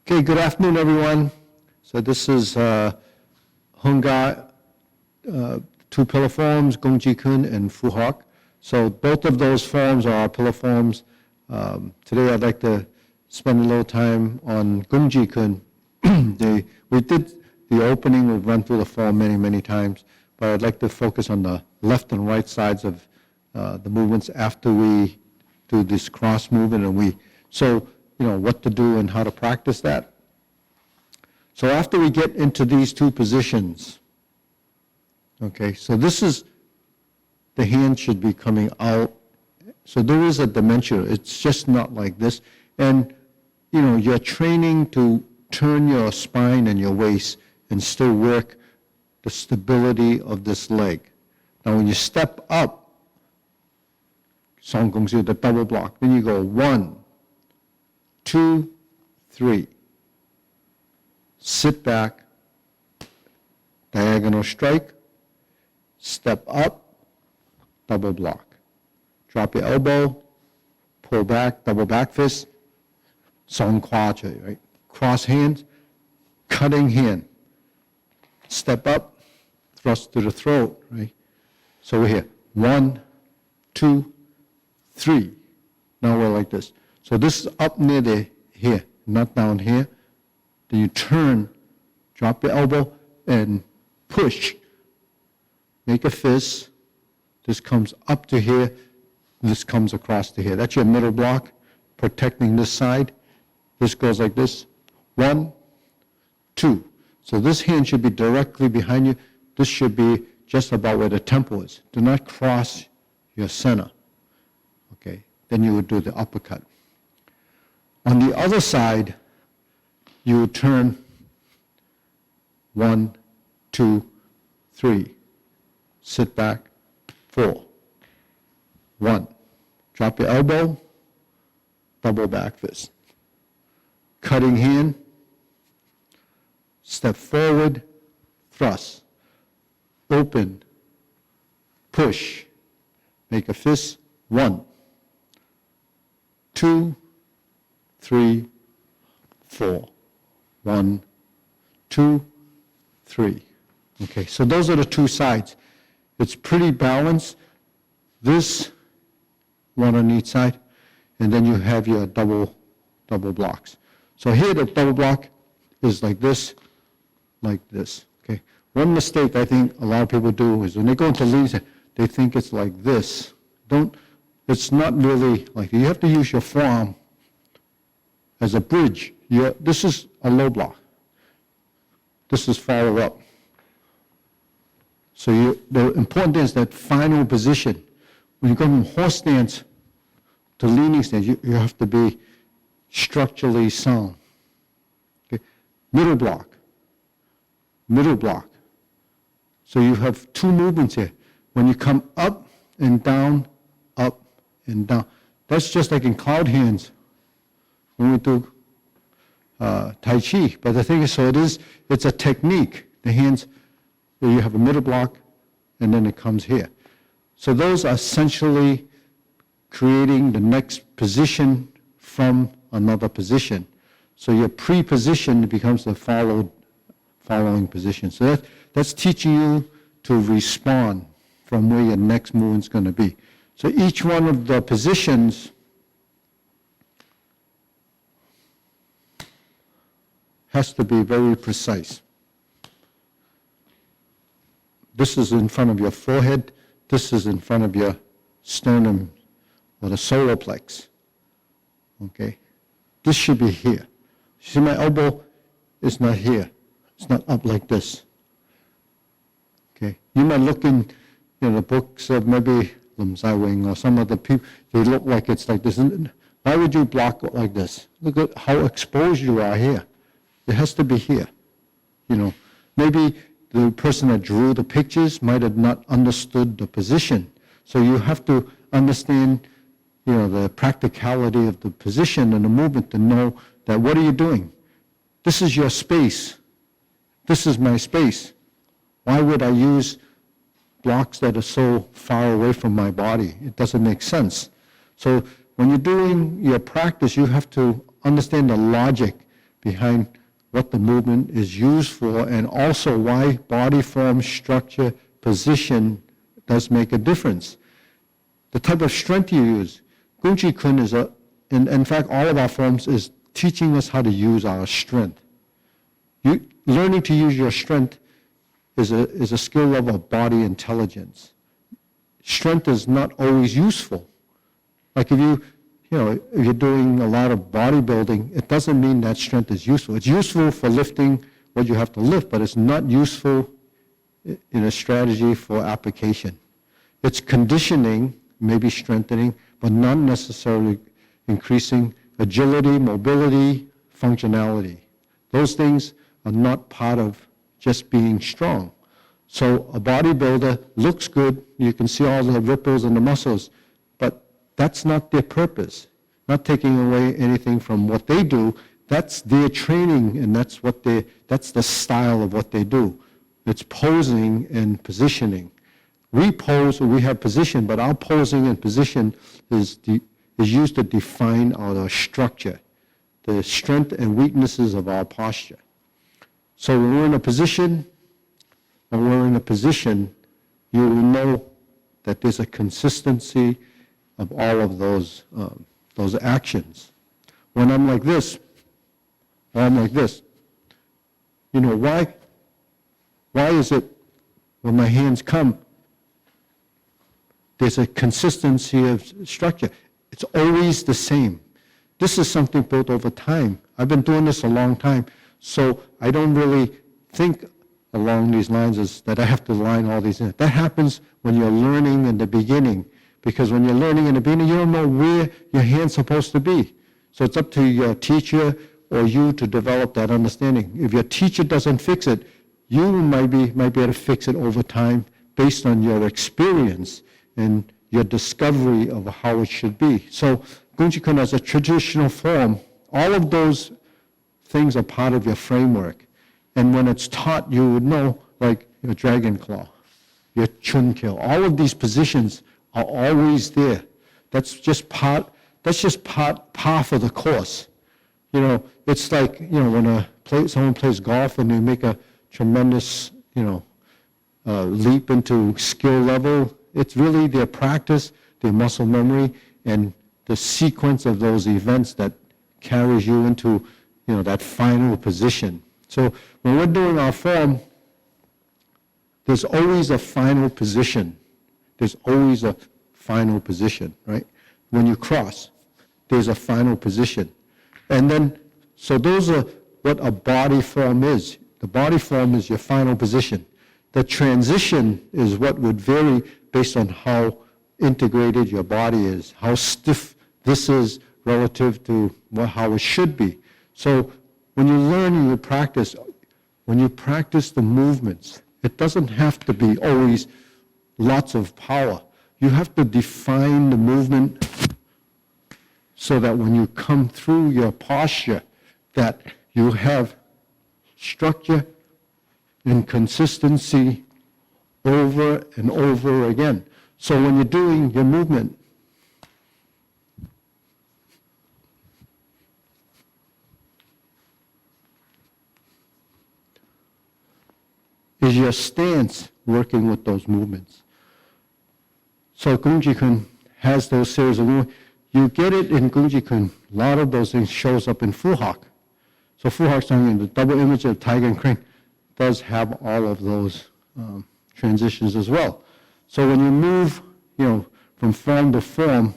Okay, good afternoon, everyone. So this is Hung two pillar forms, Gongji Kun and footwork. So both of those forms are our pillar forms. Today I'd like to spend a little time on Gongji Kun. We did the opening, we've run through the form many times, but I'd like to focus on the left and right sides of the movements after we do this cross movement, and what to do and how to practice that. So after we get into these two positions, okay, so this is, the hand should be coming out. So there is a dimension. It's just not like this. And, you're training to turn your spine and your waist and still work the stability of this leg. Now when you step up, Song Gong Siu, the double block, then you go 1, 2, 3. Sit back, diagonal strike, step up, double block. Drop your elbow, pull back, double back fist, song kwa che, right? Cross hands, cutting hand. Step up, thrust to the throat, right? So we're here. 1, 2, 3. Now we're like this. So this is up near the here, not down here. Then you turn, drop your elbow, and push. Make a fist. This comes up to here. This comes across to here. That's your middle block, protecting this side. This goes like this. 1, 2. So this hand should be directly behind you. This should be just about where the temple is. Do not cross your center. Okay. Then you would do the uppercut. On the other side, you would turn 1, 2, 3. Sit back, 4. 1. Drop your elbow, double back fist. Cutting hand, step forward, thrust. Open, push. Make a fist, 1, 2, 3, 4. 1, 2, 3. Okay, so those are the two sides. It's pretty balanced. This, one on each side, and then you have your double blocks. So here the double block is like this, okay? One mistake I think a lot of people do is when they go into leads, they think it's like this. It's not really like, you have to use your forearm as a bridge. This is a low block. This is follow up. So the important thing is that final position. When you go from horse stance to leaning stance, you have to be structurally sound. Okay? Middle block. So you have two movements here. When you come up and down, that's just like in cloud hands when we do Tai Chi. But the thing is, it's a technique. The hands, where you have a middle block, and then it comes here. So those are essentially creating the next position from another position. So your pre-position becomes the following position. So that's teaching you to respond from where your next movement's going to be. So each one of the positions has to be very precise. This is in front of your forehead. This is in front of your sternum or the solar plex. Okay? This should be here. See, my elbow is not here. It's not up like this. Okay? You might look in the books of maybe Lam Wing or some other people, they look like it's like this. Why would you block it like this? Look at how exposed you are here. It has to be here. Maybe the person that drew the pictures might have not understood the position. So you have to understand, the practicality of the position and the movement to know that what are you doing? This is your space. This is my space. Why would I use blocks that are so far away from my body? It doesn't make sense. So when you're doing your practice, you have to understand the logic behind what the movement is used for, and also why body form, structure, position does make a difference. The type of strength you use. Kung Chi Kun is in fact, all of our forms is teaching us how to use our strength. Learning to use your strength is a skill level of body intelligence. Strength is not always useful. Like if you're doing a lot of bodybuilding, it doesn't mean that strength is useful. It's useful for lifting what you have to lift, but it's not useful in a strategy for application. It's conditioning, maybe strengthening, but not necessarily increasing agility, mobility, functionality. Those things are not part of just being strong. So a bodybuilder looks good, you can see all the ripples in the muscles, but that's not their purpose. Not taking away anything from what they do, that's their training, and that's the style of what they do. It's posing and positioning. We pose, we have position, but our posing and position is used to define our structure, the strength and weaknesses of our posture. So when we're in a position, you will know that there's a consistency of all of those actions. When I'm like this, or I'm like this, why is it when my hands come, there's a consistency of structure? It's always the same. This is something built over time. I've been doing this a long time, so I don't really think along these lines as that I have to line all these in. That happens when you're learning in the beginning, because when you're learning in the beginning, you don't know where your hand's supposed to be. So it's up to your teacher or you to develop that understanding. If your teacher doesn't fix it, you might be able to fix it over time based on your experience and your discovery of how it should be. So Kung Chi Kun as a traditional form, all of those things are part of your framework. And when it's taught, you would know, like your dragon claw, your chun kill, all of these positions are always there. That's just part of the course. It's like, when someone plays golf and they make a tremendous, leap into skill level, it's really their practice, their muscle memory, and the sequence of those events that carries you into, that final position. So when we're doing our form, there's always a final position. There's always a final position, right? When you cross, there's a final position. And then, so those are what a body form is. The body form is your final position. The transition is what would vary based on how integrated your body is, how stiff this is relative to how it should be. So when you learn and you practice, when you practice the movements, it doesn't have to be always lots of power. You have to define the movement so that when you come through your posture, that you have structure and consistency over and over again. So when you're doing your movement, is your stance working with those movements? So Kung Chi Kun has those series of movements. You get it in Kung Chi Kun. A lot of those things shows up in Fu Hak. So Fu Hak Song, the double image of tiger and crane, does have all of those transitions as well. So when you move, from form to form,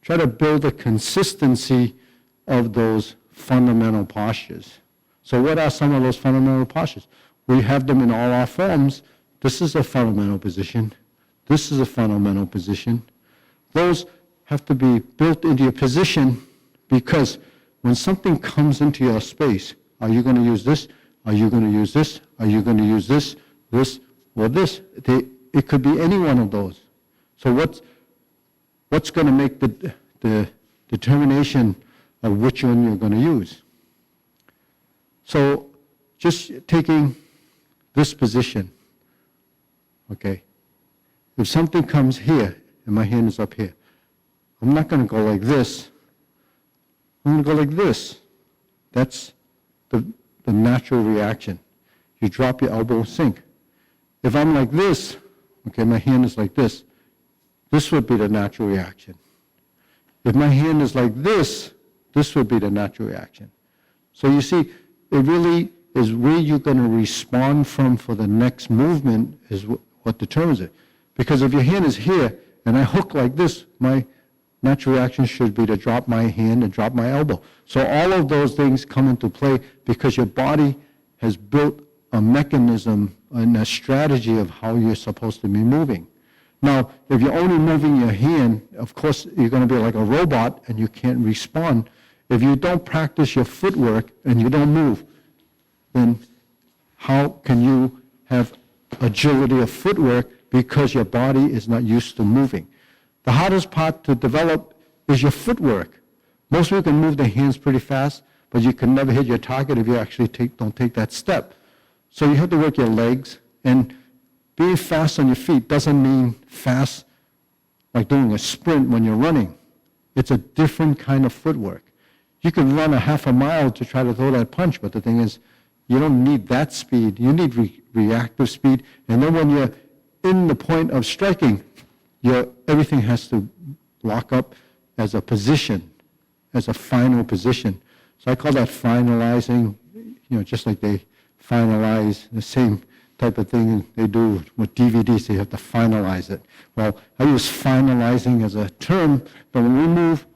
try to build a consistency of those fundamental postures. So what are some of those fundamental postures? We have them in all our forms. This is a fundamental position. This is a fundamental position. Those have to be built into your position, because when something comes into your space, are you going to use this? Are you going to use this? Are you going to use this, or this? It could be any one of those. So what's going to make the determination of which one you're going to use? So just taking this position, okay? If something comes here, and my hand is up here, I'm not going to go like this. I'm going to go like this. That's the natural reaction. You drop your elbow, sink. If I'm like this, okay, my hand is like this would be the natural reaction. If my hand is like this would be the natural reaction. So you see, it really is where you're going to respond from for the next movement is what determines it. Because if your hand is here and I hook like this, my natural reaction should be to drop my hand and drop my elbow. So all of those things come into play because your body has built a mechanism and a strategy of how you're supposed to be moving. Now, if you're only moving your hand, of course, you're going to be like a robot and you can't respond. If you don't practice your footwork and you don't move, then how can you have agility of footwork because your body is not used to moving? The hardest part to develop is your footwork. Most people can move their hands pretty fast, but you can never hit your target if you actually don't take that step. So you have to work your legs, and being fast on your feet doesn't mean fast like doing a sprint when you're running. It's a different kind of footwork. You can run a half a mile to try to throw that punch, but the thing is, you don't need that speed. You need reactive speed, and then when you're in the point of striking, everything has to lock up as a position, as a final position. So I call that finalizing, just like they finalize the same type of thing they do with DVDs. They have to finalize it. Well, I use finalizing as a term, but when we move,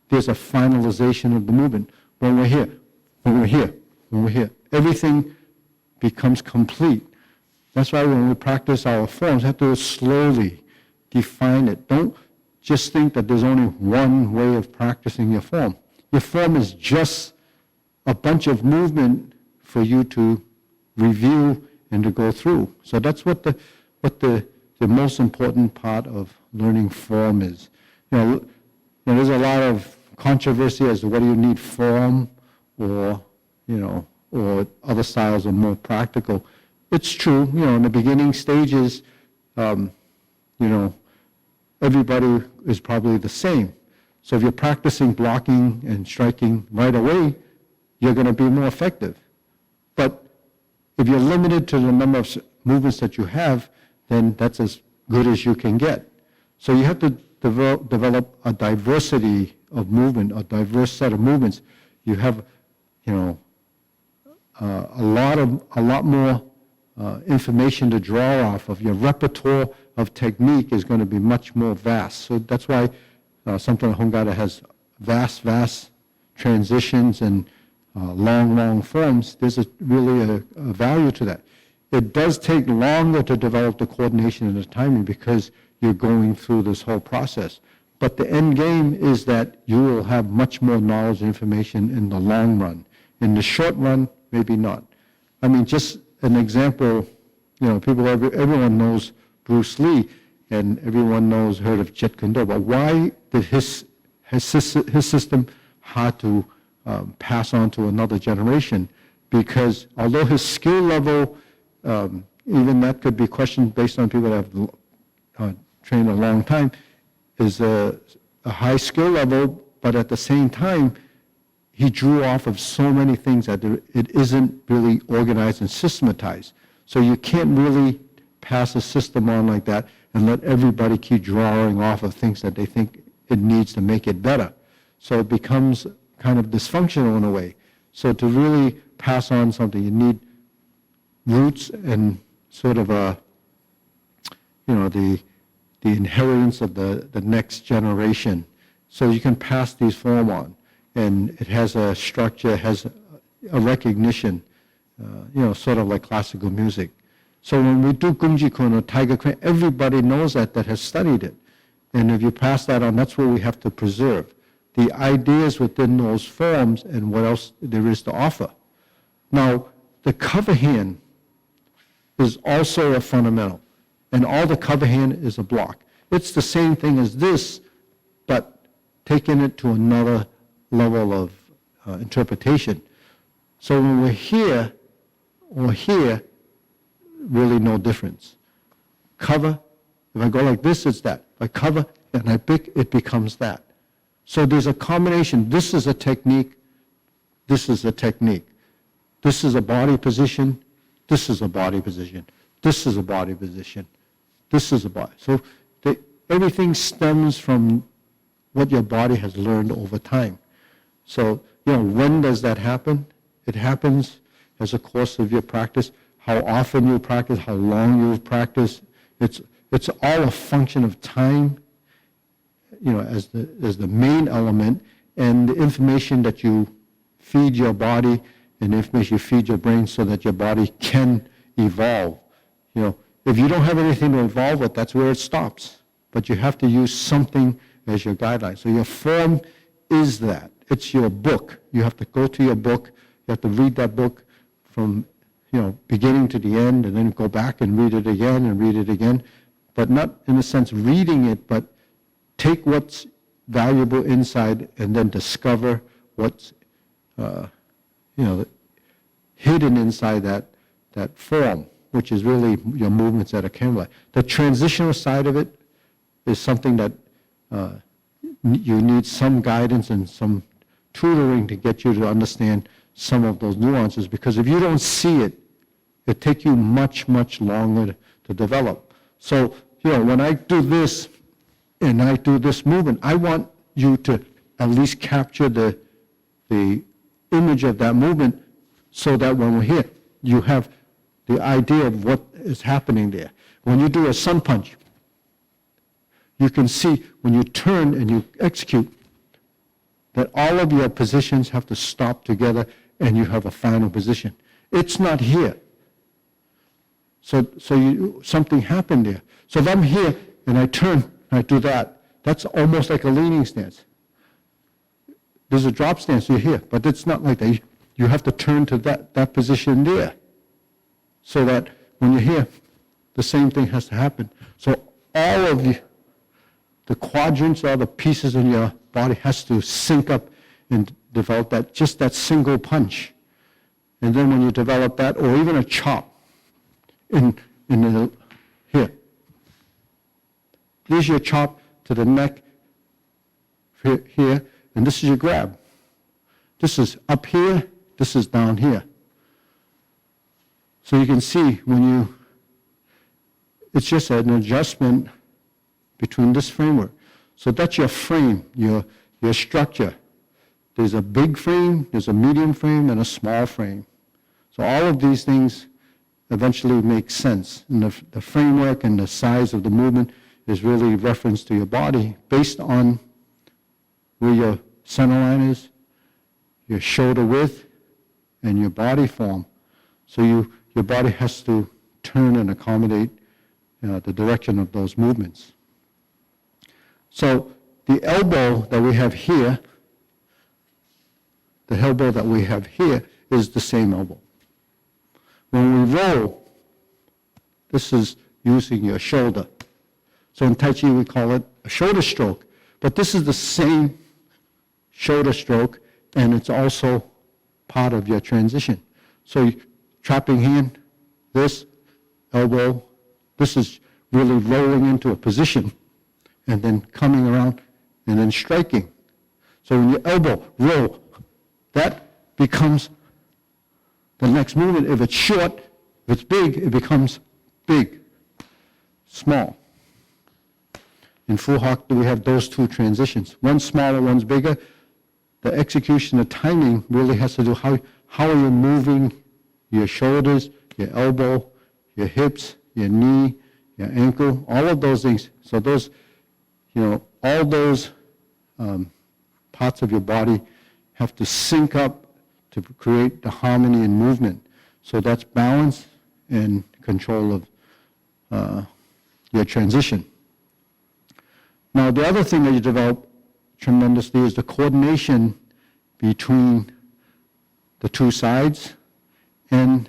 there's a finalization of the movement. When we're here, when we're here, when we're here, everything becomes complete. That's why when we practice our forms, we have to slowly define it. Don't just think that there's only one way of practicing your form. Your form is just a bunch of movement for you to review and to go through. So that's what the most important part of learning form is. There's a lot of controversy as to whether you need form or other styles are more practical. It's true, in the beginning stages, everybody is probably the same. So if you're practicing blocking and striking right away, you're going to be more effective. But if you're limited to the number of movements that you have, then that's as good as you can get. So you have to develop a diversity of movement, a diverse set of movements. You have, a lot more information to draw off of. Your repertoire of technique is going to be much more vast. So that's why something like Hungada has vast transitions and long forms. There's really a value to that. It does take longer to develop the coordination and the timing because you're going through this whole process. But the end game is that you will have much more knowledge and information in the long run. In the short run, maybe not. I mean, just an example, everyone knows Bruce Lee, and everyone heard of Jeet Kune Do, but why did his system hard to pass on to another generation? Because although his skill level, even that could be questioned based on people that have trained a long time, is a high skill level, but at the same time, he drew off of so many things that it isn't really organized and systematized. So you can't really pass a system on like that and let everybody keep drawing off of things that they think it needs to make it better. So it becomes kind of dysfunctional in a way. So to really pass on something, you need roots and sort of the inheritance of the next generation. So you can pass these form on. And it has a structure, has a recognition, sort of like classical music. So when we do Gungji Kun or Tiger Crane, everybody knows that has studied it. And if you pass that on, that's what we have to preserve. The ideas within those forms and what else there is to offer. Now, the cover hand is also a fundamental. And all the cover hand is a block. It's the same thing as this, but taking it to another level of interpretation. So when we're here or here, really no difference. Cover, if I go like this, it's that. If I cover and I pick, it becomes that. So there's a combination. This is a technique. This is a technique. This is a body position. This is a body position. This is a body position. This is a body. So everything stems from what your body has learned over time. So, when does that happen? It happens as a course of your practice, how often you practice, how long you practice. It's all a function of time, as the main element, and the information that you feed your body and the information you feed your brain so that your body can evolve. If you don't have anything to evolve with, that's where it stops. But you have to use something as your guideline. So your form is that. It's your book. You have to go to your book. You have to read that book from, beginning to the end, and then go back and read it again and read it again. But not in a sense reading it, but take what's valuable inside and then discover what's, hidden inside that form, which is really your movements at a camera. The transitional side of it is something that you need some guidance and some tutoring to get you to understand some of those nuances, because if you don't see it, it takes you much, much longer to develop. So, when I do this and I do this movement, I want you to at least capture the image of that movement so that when we're here, you have the idea of what is happening there. When you do a sun punch, you can see when you turn and you execute that all of your positions have to stop together and you have a final position. It's not here. So something happened there. So if I'm here and I turn and I do that, that's almost like a leaning stance. There's a drop stance, you're here, but it's not like that. You have to turn to that position there. So that when you're here, the same thing has to happen. So all of the quadrants, all the pieces in your body has to sync up and develop that single punch. And then when you develop that, or even a chop here. Here's your chop to the neck here, and this is your grab. This is up here, this is down here. So you can see it's just an adjustment between this framework. So that's your frame, your structure. There's a big frame, there's a medium frame, and a small frame. So all of these things eventually make sense. And the framework and the size of the movement is really reference to your body based on where your center line is, your shoulder width, and your body form. So your body has to turn and accommodate the direction of those movements. So the elbow that we have here, is the same elbow. When we roll, this is using your shoulder. So in Tai Chi we call it a shoulder stroke, but this is the same shoulder stroke, and it's also part of your transition. So trapping hand, this elbow, this is really rolling into a position and then coming around and then striking. So when your elbow roll, that becomes the next movement. If it's short, if it's big, it becomes big, small. In Fu Hak, we have those two transitions. One's smaller, one's bigger. The execution, the timing really has to do how are you moving your shoulders, your elbow, your hips, your knee, your ankle, all of those things. So those, all those parts of your body have to sync up to create the harmony and movement. So that's balance and control of your transition. Now, the other thing that you develop tremendously is the coordination between the two sides and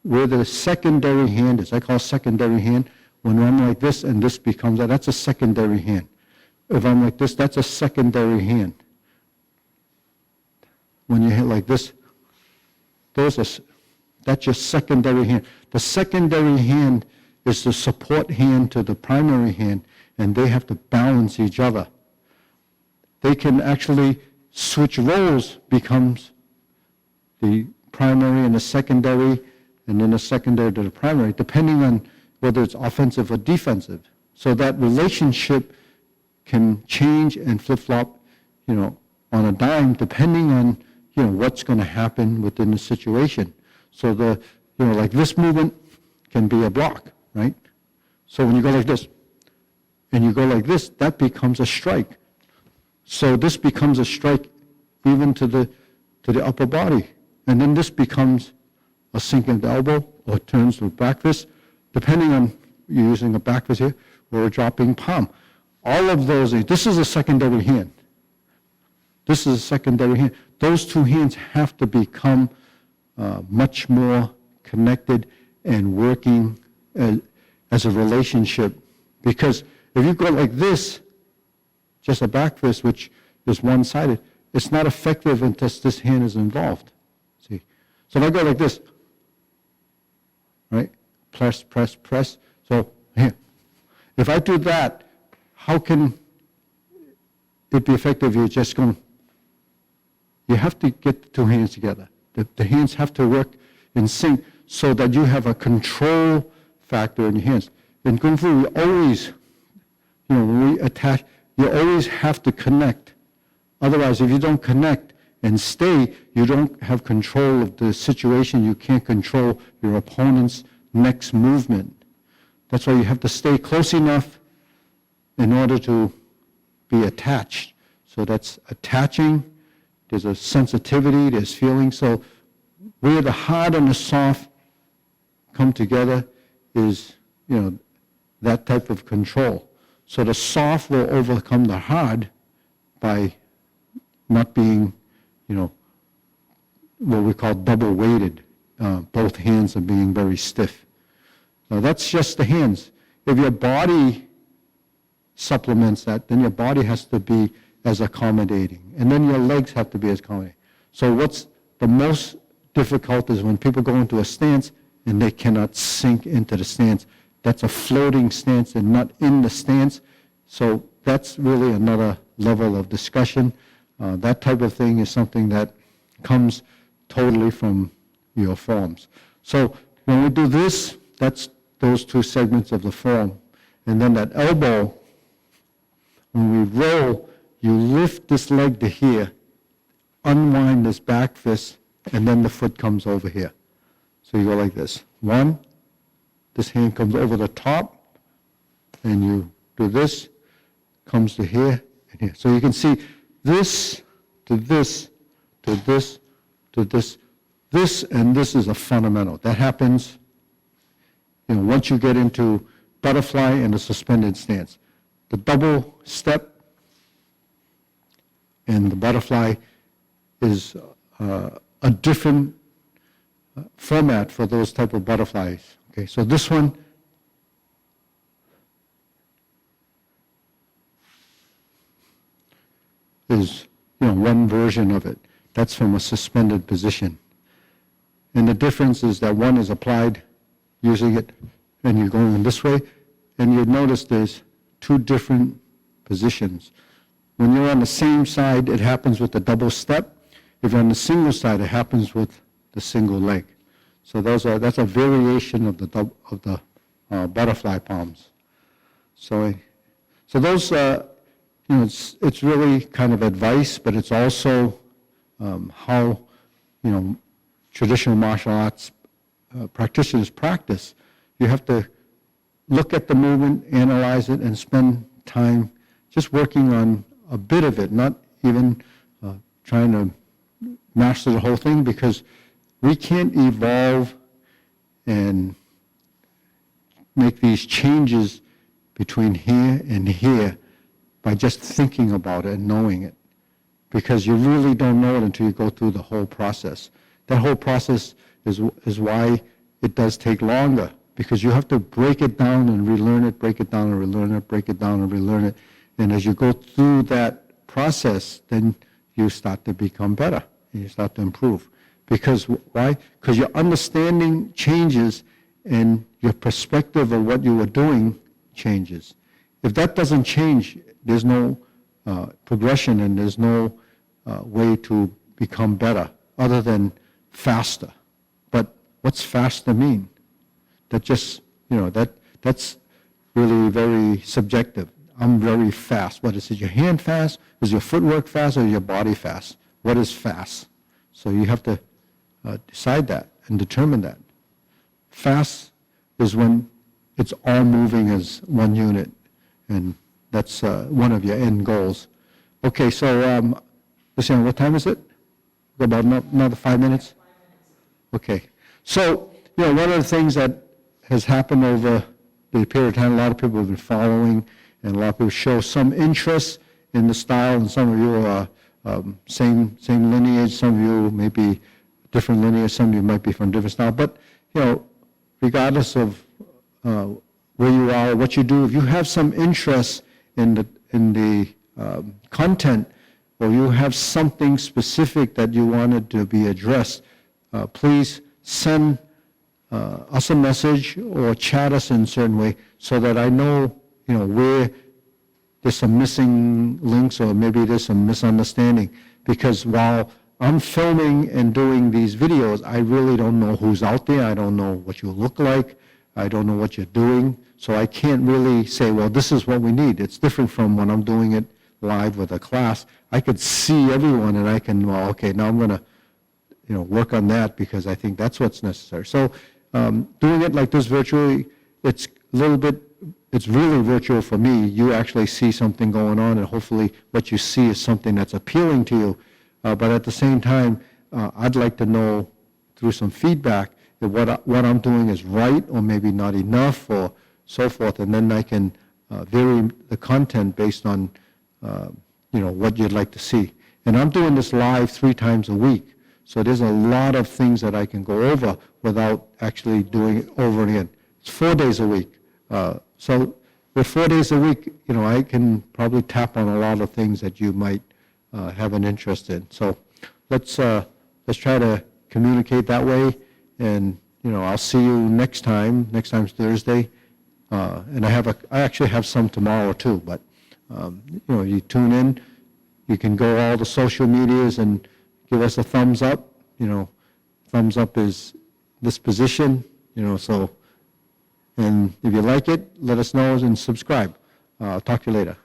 where the secondary hand is. I call secondary hand. When I'm like this and this becomes that, that's a secondary hand. If I'm like this, that's a secondary hand. When you hit like this, that's your secondary hand. The secondary hand is the support hand to the primary hand, and they have to balance each other. They can actually switch roles, becomes the primary and a secondary, and then a secondary to the primary, depending on whether it's offensive or defensive. So that relationship can change and flip-flop, on a dime, depending on, what's going to happen within the situation. So like this movement can be a block, right? So when you go like this, and you go like this, that becomes a strike. So this becomes a strike even to the upper body. And then this becomes a sink of the elbow or turns to a back fist, depending on you're using a back fist here or a dropping palm. All of those, this is a secondary hand. This is a secondary hand. Those two hands have to become much more connected and working as a relationship. Because if you go like this, just a back fist, which is one-sided, it's not effective unless this hand is involved. See? So if I go like this, right? Press, press, press. So here. If I do that, how can it be effective? You're just going, you have to get the two hands together. The hands have to work in sync so that you have a control factor in your hands. In Kung Fu, we always, when we attach, you always have to connect. Otherwise, if you don't connect and stay, you don't have control of the situation. You can't control your opponent's next movement. That's why you have to stay close enough in order to be attached. So that's attaching. There's a sensitivity, there's feeling. So where the hard and the soft come together is, that type of control. So the soft will overcome the hard by not being, what we call double weighted. Both hands are being very stiff. Now that's just the hands. If your body supplements that, then your body has to be as accommodating. And then your legs have to be as accommodating. So what's the most difficult is when people go into a stance and they cannot sink into the stance. That's a floating stance and not in the stance. So that's really another level of discussion. That type of thing is something that comes totally from your forms. So when we do this, that's those two segments of the form. And then that elbow, when we roll, you lift this leg to here, unwind this back fist, and then the foot comes over here. So you go like this. One, this hand comes over the top, and you do this, comes to here and here. So you can see this to this to this to this. This and this is a fundamental. That happens, once you get into butterfly and the suspended stance. The double step and the butterfly is a different format for those type of butterflies. Okay, so this one is, one version of it. That's from a suspended position. And the difference is that one is applied using it, and you're going in this way, and you notice there's two different positions. When you're on the same side, it happens with the double step. If you're on the single side, it happens with the single leg. So that's a variation of the butterfly palms. So those, it's really kind of advice, but it's also how, traditional martial arts practitioners practice. You have to look at the movement, analyze it, and spend time just working on a bit of it, not even trying to master the whole thing, because we can't evolve and make these changes between here and here by just thinking about it and knowing it, because you really don't know it until you go through the whole process. That whole process is why it does take longer, because you have to break it down and relearn it, break it down and relearn it, break it down and relearn it. And as you go through that process, then you start to become better, and you start to improve. Because why? Because your understanding changes and your perspective of what you were doing changes. If that doesn't change, there's no progression, and there's no way to become better, other than faster. But what's faster mean? That just, that's really very subjective. I'm very fast. What is it? Your hand fast? Is your footwork fast or your body fast? What is fast? So you have to decide that and determine that. Fast is when it's all moving as one unit, and that's one of your end goals. Okay, so listen, what time is it? About another 5 minutes? Okay. So, one of the things that has happened over the period of time, a lot of people have been following, and a lot of people show some interest in the style, and some of you are same lineage, some of you may be different lineage, some of you might be from different style, but, regardless of where you are, what you do, if you have some interest in the content, or you have something specific that you wanted to be addressed, please send us a message or chat us in a certain way so that I know, where there's some missing links or maybe there's some misunderstanding. Because while I'm filming and doing these videos, I really don't know who's out there. I don't know what you look like. I don't know what you're doing. So I can't really say, well, this is what we need. It's different from when I'm doing it live with a class. I could see everyone and I can, well, okay, now I'm going to, work on that because I think that's what's necessary. So doing it like this virtually, it's really virtual for me. You actually see something going on, and hopefully what you see is something that's appealing to you. But at the same time, I'd like to know through some feedback that what I'm doing is right or maybe not enough or so forth, and then I can vary the content based on what you'd like to see. And I'm doing this live 3 times a week, so there's a lot of things that I can go over without actually doing it over again. It's 4 days a week. So with 4 days a week, I can probably tap on a lot of things that you might have an interest in. So let's try to communicate that way, and I'll see you next time. Next time's Thursday, and I actually have some tomorrow too. But you tune in. You can go all the social medias and give us a thumbs up. Thumbs up is this position. So, and if you like it, let us know and subscribe. Talk to you later.